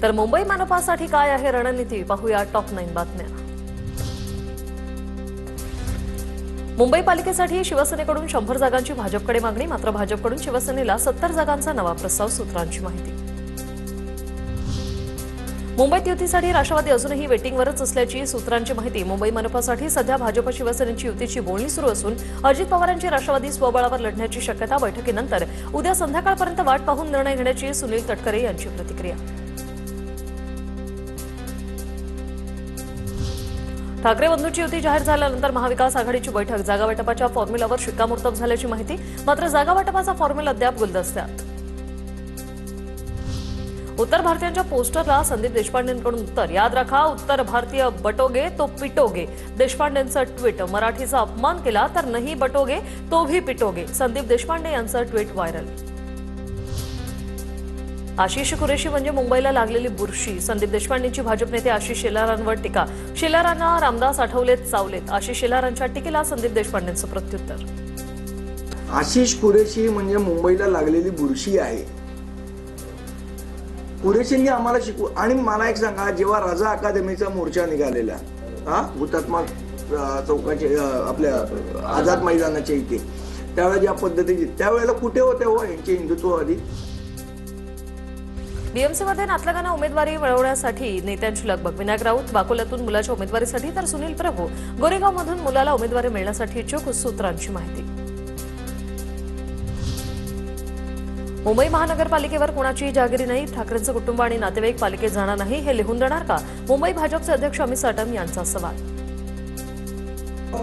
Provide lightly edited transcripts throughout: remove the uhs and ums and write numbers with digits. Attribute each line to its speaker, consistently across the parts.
Speaker 1: तर मुंबई मनपासाठी काय आहे रणनीती, पाहूया टॉप 9 बातम्या। मुंबई पालिकेसाठी शिवसेनेकडून 100 जागांची भाजपकडे मागणी, मात्र भाजपकडून शिवसेनेला 70 जागांचा नवा प्रस्ताव, सूत्रांची माहिती। मुंबईत युतीसाठी राष्ट्रवादी अजूनही वेटिंगवरच असल्याची सूत्रांची माहिती। मुंबई मनपासाठी सध्या भाजप शिवसेनेची युतीची बोलणी सुरू असून अजित पवारांची राष्ट्रवादी स्वबळावर लढण्याची शक्यता। बैठकीनंतर उद्या संध्याकाळपर्यंत वाट पाहून निर्णय घेण्याची सुनील तटकरे यांची प्रतिक्रिया। ठाकरे बंधूंची युती जाहीर झाल्यानंतर महाविकास आघाडीची बैठक, जागा वाटपाच्या फॉर्म्युलावर शिक्कामोर्तब झाल्याची माहिती, मात्र जागा वाटपाचा फॉर्म्युला अद्याप गुलदस्त्यात। उत्तर भारतीयांच्या पोस्टरला संदीप देशपांडेंकडून उत्तर, याद रखा उत्तर भारतीय बटोगे तो पिटोगे। देशपांडेंचं ट्विट, मराठीचा अपमान केला तर नाही बटोगे तो भी पिटोगे। संदीप देशपांडे यांचं ट्विट व्हायरल। आशिष कुरेशी म्हणजे मुंबईला लागलेली बुरशी, संदीप देशपांडेंची भाजप नेते आशिष शेलारांवर टीका। शेलारांना रामदास आठवलेत चावलेत, आशिष शेलारांच्या टीकेला संदीप देशपांडेंचं प्रत्युत्तर।
Speaker 2: आशिष कुरेशी म्हणजे मुंबईला लागलेली बुरशी आहे। कुरेशींनी आम्हाला शिकवू। आणि मला एक सांगा, जेव्हा रजा अकादमीचा मोर्चा निघालेला हुतात्मा चौकाचे आपल्या आझाद मैदानाच्या इथे, त्यावेळेला ज्या पद्धतीने त्यावेळेला कुठे होते हो यांचे हिंदुत्ववादी?
Speaker 1: बीएमसीमध्ये नातलगांना उमेदवारी मिळवण्यासाठी नेत्यांची लगबग। विनायक राऊत वाकोल्यातून मुलाच्या उमेदवारीसाठी, तर सुनील प्रभू गोरेगावमधून मुलाला उमेदवारी मिळण्यासाठी इच्छुक, सूत्रांची माहिती। मुंबई महानगरपालिकेवर कोणाची जागिरी नाही, ठाकरेंचं कुटुंब आणि नातेवाईक पालिकेत जाणार नाही, हे लिहून देणार का? मुंबई भाजपचे अध्यक्ष अमित साटम यांचा सवाल।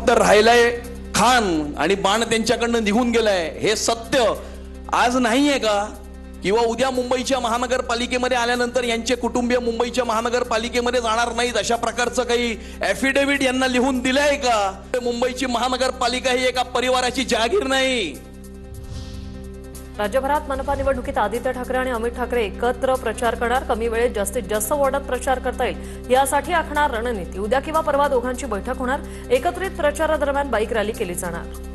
Speaker 3: तर राहिलाय खान आणि बाण त्यांच्याकडनं निघून गेलाय, हे सत्य आज नाहीये का? किंवा उद्या मुंबईच्या महानगरपालिकेमध्ये आल्यानंतर यांचे कुटुंबीय मुंबईच्या महानगरपालिकेमध्ये जाणार नाहीत, अशा प्रकारचं काही ॲफिडेव्हिट यांना लिहून दिलंय का? मुंबईची महानगरपालिका ही एका परिवाराची जागीर नाही।
Speaker 1: राज्यभरात मनपा निवडणुकीत आदित्य ठाकरे आणि अमित ठाकरे एकत्र प्रचार करणार, कमी वेळेत जास्तीत जास्त वॉर्डात प्रचार करता येईल यासाठी आखणार रणनीती। उद्या किंवा परवा दोघांची बैठक होणार, एकत्रित प्रचारादरम्यान बाईक रॅली केली जाणार।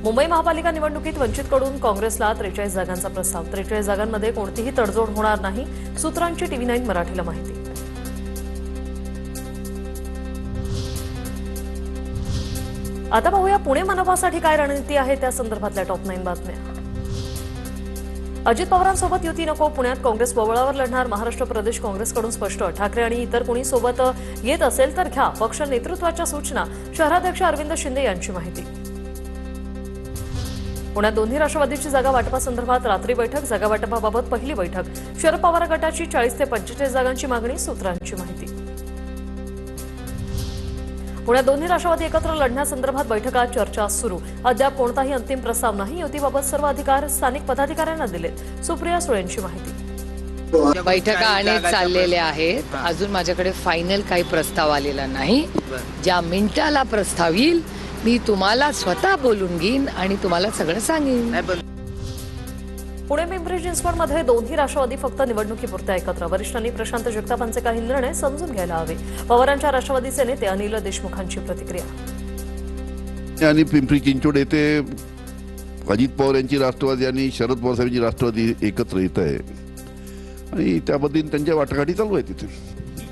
Speaker 1: मुंबई महापालिका निवडणुकीत वंचितकडून काँग्रेसला 43 जागांचा प्रस्ताव, 43 जागांमध्ये कोणतीही तडजोड होणार नाही, सूत्रांची टीव्ही 9 मराठीला माहिती। आता पाहूया पुणे मनपासाठी काय रणनीती आहे, त्या संदर्भातल्या टॉप 9 बातम्या। अजित पवारांसोबत युती नको, पुण्यात काँग्रेस वबळावर लढणार, महाराष्ट्र प्रदेश काँग्रेसकडून स्पष्ट। ठाकरे आणि इतर कोणी सोबत येत असेल तर घ्या, पक्ष नेतृत्वाच्या सूचना, शहराध्यक्ष अरविंद शिंदे यांची माहिती। पुण्यात दोन्ही राष्ट्रवादीची जागा वाटपासंदर्भात रात्री बैठक, जागा वाटपाबाबत पहिली बैठक, शरद पवार गटाची 40 ते 45 जागांची मागणी, सूत्रांची माहिती। पुण्यात दोन्ही राष्ट्रवादी एकत्र लढण्यासंदर्भात बैठकात चर्चा सुरू, अद्याप कोणताही अंतिम प्रस्ताव नाही, युतीबाबत सर्व अधिकार स्थानिक पदाधिकाऱ्यांना दिलेत, सुप्रिया सुळेंची माहिती।
Speaker 4: बैठका अनेक चाललेल्या आहेत, अजून माझ्याकडे फायनल काही प्रस्ताव आलेला नाही। ज्या मिनिटाला प्रस्ताव येईल मी तुम्हाला स्वतः बोलून घेईन आणि तुम्हाला सगळं सांगेन।
Speaker 1: पुणे पिंपरी चिंचवडमध्ये दोन्ही राष्ट्रवादी फक्त निवडणुकीपुरत्या एकत्र, वरिष्ठांनी प्रशांत जगतापांचे काही निर्णय समजून घ्यायला हवे, पवारांच्या राष्ट्रवादीचे नेते अनिल देशमुखांची प्रतिक्रिया।
Speaker 5: आणि पिंपरी चिंचवड येथे अजित पवार यांची राष्ट्रवादी आणि शरद पवार साहेबांची राष्ट्रवादी एकत्र येत आहे आणि त्याबद्दल त्यांच्या वाटाघाटी चालू आहे। तिथे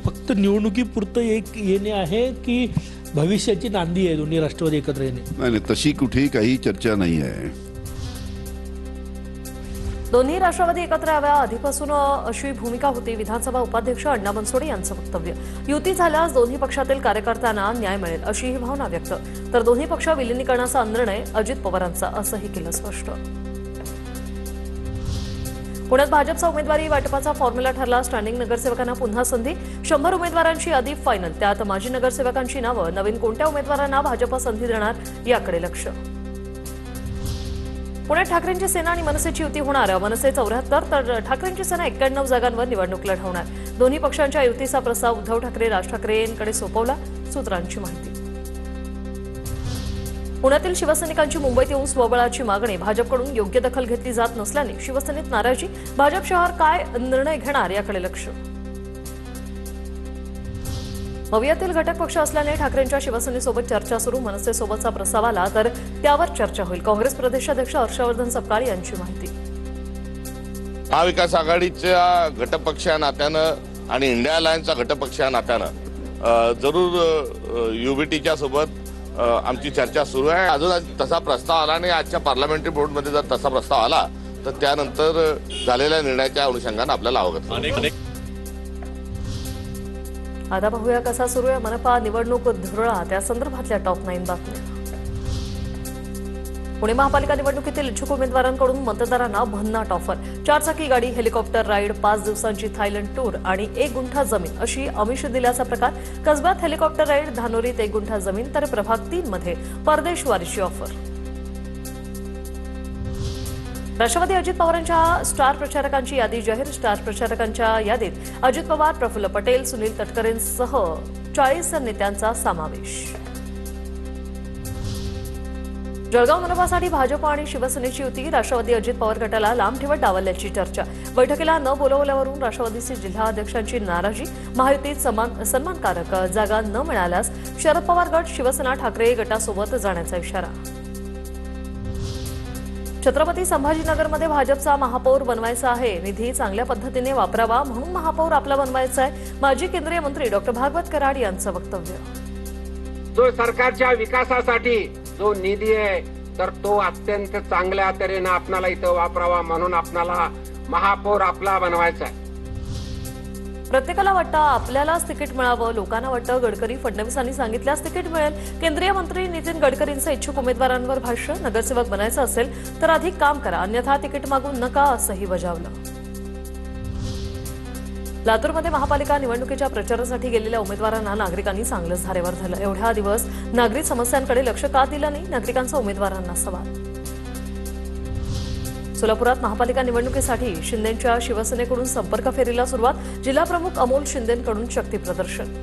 Speaker 6: फक्त निवडणुकीपुरतं एक येणे आहे की भविष्याची नांदी आहे दोन्ही राष्ट्रवादी एकत्र येणे?
Speaker 5: नाही, तशी कुठेही काही चर्चा नाही आहे।
Speaker 1: दोन्ही राष्ट्रवादी एकत्र याव्या आधीपासून अशी भूमिका होती, विधानसभा उपाध्यक्ष अण्णा बनसोडे यांचं वक्तव्य। युती झाल्यास दोन्ही पक्षातील कार्यकर्त्यांना न्याय मिळेल अशी ही भावना व्यक्त, तर दोन्ही पक्ष विलिनीकरणाचा निर्णय अजित पवारांचा, असंही केलं स्पष्ट। पुण्यात भाजपचा उमेदवारी वाटपाचा फॉर्म्युला ठरला, स्टँडिंग नगरसेवकांना पुन्हा संधी, 100 उमेदवारांची यादी फायनल, त्यात माजी नगरसेवकांची नावं, नवीन कोणत्या उमेदवारांना भाजप संधी देणार याकडे लक्ष। पुण्यात ठाकरेंची सेना आणि मनसेची युती होणार, मनसे 74 तर ठाकरेंची सेना 91 जागांवर निवडणूक लढवणार, दोन्ही पक्षांच्या युतीचा प्रस्ताव उद्धव ठाकरे राज ठाकरेंकडे सोपवला, सूत्रांची माहिती। पुण्यातील शिवसैनिकांची मुंबईत येऊन स्वबळाची मागणी, भाजपकडून योग्य दखल घेतली जात नसल्याने शिवसेनेत नाराजी, भाजप शहर काय निर्णय घेणार याकडे लक्ष। मवियातील घटक पक्ष असल्याने ठाकरेंच्या शिवसेनेसोबत चर्चा सुरू, मनसेसोबतचा प्रस्ताव आला तर त्यावर चर्चा होईल, काँग्रेस प्रदेशाध्यक्ष हर्षवर्धन सपकाळ यांची माहिती।
Speaker 7: महाविकास आघाडीच्या घटकपक्ष या नात्यानं आणि इंडिया अलायन्सचा घटकपक्ष या नात्यानं जरूर युबीटीच्या सोबत आमची चर्चा सुरू आहे. अजून तसा प्रस्ताव आला नाही. आजच्या पार्लमेंटरी बोर्डमध्ये जर तसा प्रस्ताव आला तर त्यानंतर झालेल्या निर्णयाच्या अनुषंगानं आपल्याला अवगत होईल.
Speaker 1: आता पाहूया कसा सुरू आहे मनपा निवडणूक धुरळा, त्या संदर्भातल्या टॉप 9 बातम्या. पुणे महापालिका निवडणुकीतील इच्छुक उमेदवारांकडून मतदारांना भन्नाट ऑफर. 4 चाकी गाडी, हेलिकॉप्टर राईड, 5 दिवसांची थायलंड टूर आणि 1 गुंठा जमीन अशी आमिष दिल्याचा प्रकार. कसब्यात हेलिकॉप्टर राईड, धानोरीत 1 गुंठा जमीन, तर प्रभाग 3 मध्ये परदेशवारीची ऑफर. राष्ट्रवादी अजित पवारांच्या स्टार प्रचारकांची यादी जाहीर. स्टार प्रचारकांच्या यादीत अजित पवार, प्रफुल्ल पटेल, सुनील तटकरेंसह 40 नेत्यांचा समावेश. जळगाव मनपासाठी भाजप आणि शिवसेनेची युती. राष्ट्रवादी अजित पवार गटाला लांब ठेवत डावलल्याची चर्चा. बैठकीला न बोलवल्यावरून राष्ट्रवादीचे जिल्हाध्यक्षांची नाराजी. महायुतीत सन्मानकारक जागा न मिळाल्यास शरद पवार गट, शिवसेना, ठाकरे गटासोबत जाण्याचा इशारा. छत्रपती संभाजीनगरमध्ये भाजपचा महापौर बनवायचा आहे. निधी चांगल्या पद्धतीने वापरावा म्हणून महापौर आपला बनवायचा आहे. माजी केंद्रीय मंत्री डॉक्टर भागवत कराड यांचं वक्तव्य.
Speaker 8: जो सरकारच्या विकासासाठी जो निधी आहे तर तो अत्यंत चांगल्या तऱ्हेने आपणाला इथं वापरावा म्हणून आपणाला महापौर आपला बनवायचा आहे.
Speaker 1: प्रत्येकाला वाटतं आपल्यालाच तिकीट मिळावं. लोकांना वाटतं गडकरी फडणवीसांनी सांगितल्यास तिकीट मिळेल. केंद्रीय मंत्री नितीन गडकरींचं इच्छुक उमेदवारांवर भाष्य. नगरसेवक बनायचं असेल तर अधिक काम करा, अन्यथा तिकीट मागू नका असंही बजावलं. लातूरमध्ये महापालिका निवडणुकीच्या प्रचारासाठी गेलेल्या उमेदवारांना नागरिकांनी चांगलंच धारेवर धरलं. एवढ्या दिवस नागरिक समस्यांकडे लक्ष का दिलं नाही, नागरिकांचा उमेदवारांना सवाल. सोलापुरात महापालिका निवडणुकीसाठी शिंदेंच्या शिवसेनेकडून संपर्क फेरीला सुरुवात. जिल्हाप्रमुख अमोल शिंदेंकडून शक्ती प्रदर्शन.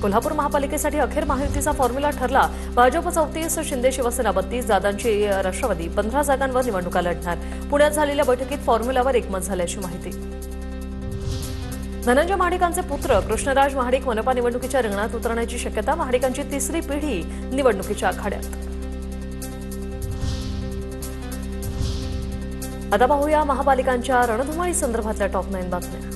Speaker 1: कोल्हापूर महापालिकेसाठी अखेर महायुतीचा फॉर्म्युला ठरला. भाजप 34, शिंदे शिवसेना 32 जागांची राष्ट्रवादी 15 जागांवर निवडणुका लढणार. पुण्यात झालेल्या बैठकीत फॉर्म्युलावर एकमत झाल्याची माहिती. धनंजय महाडिकांचे पुत्र कृष्णराज महाडिक मनपा निवडणुकीच्या रिंगणात उतरण्याची शक्यता. महाडिकांची 3री पिढी निवडणुकीच्या आखाड्यात. आता पाहूया महापालिकांच्या रणधुमाळी संदर्भातल्या टॉप 9 बातम्या.